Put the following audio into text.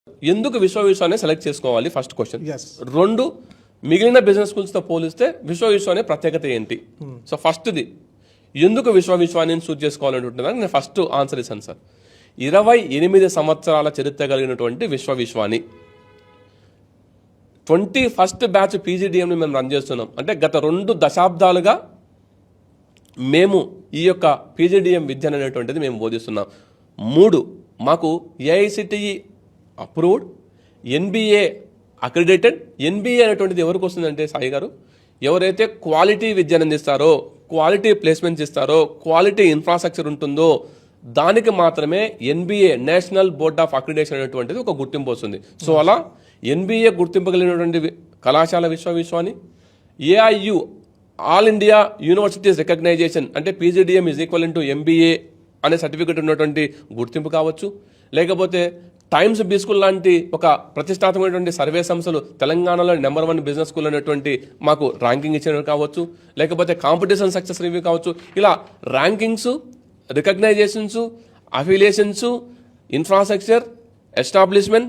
ఎందుకు విశ్వాన్ని సెలెక్ట్ చేసుకోవాలి ఫస్ట్ క్వశ్చన్. Yes. రెండు, మిగిలిన బిజినెస్ స్కూల్స్తో పోలిస్తే విశ్వ ప్రత్యేకత ఏంటి? సో ఫస్ట్ది ఎందుకు విశ్వాన్ని చూస్ చేసుకోవాలంటున్నా నేను ఫస్ట్ ఆన్సర్ ఇస్తాను సార్. 28 సంవత్సరాల చరిత్ర కలిగినటువంటి విశ్వాని 21st బ్యాచ్ పీజీడిఎంని మేము రన్ చేస్తున్నాం. అంటే గత 2 దశాబ్దాలుగా మేము ఈ యొక్క పీజీడిఎం విద్య అనేటువంటిది మేము బోధిస్తున్నాం. 3, మాకు AICTE approved, NBA accredited. NBA అనేటువంటిది ఎవరికి వస్తుందంటే సాయి గారు, ఎవరైతే క్వాలిటీ విద్యను అందిస్తారో, క్వాలిటీ ప్లేస్మెంట్స్ ఇస్తారో, క్వాలిటీ ఇన్ఫ్రాస్ట్రక్చర్ ఉంటుందో దానికి మాత్రమే NBA national board of accreditation అనేటువంటిది ఒక గుర్తింపు వస్తుంది. సో అలా ఎన్బిఏ గుర్తింపు కలిగినటువంటి కళాశాల విశ్వాని, AIU all India universities recognization అంటే PGDM is equal to MBA అనే సర్టిఫికెట్ ఉన్నటువంటి గుర్తింపు కావచ్చు, లేకపోతే టైమ్స్ బీ స్కూల్ లాంటి ఒక ప్రతిష్టాత్మకమైనటువంటి సర్వే సంస్థలు తెలంగాణలో నెంబర్ 1 బిజినెస్ స్కూల్ అనేటువంటి మాకు ర్యాంకింగ్ ఇచ్చినవి కావచ్చు, లేకపోతే కాంపిటీషన్ సక్సెస్ రివ్యూ కావచ్చు. ఇలా rankings, recognitions, affiliations, infrastructure, establishment,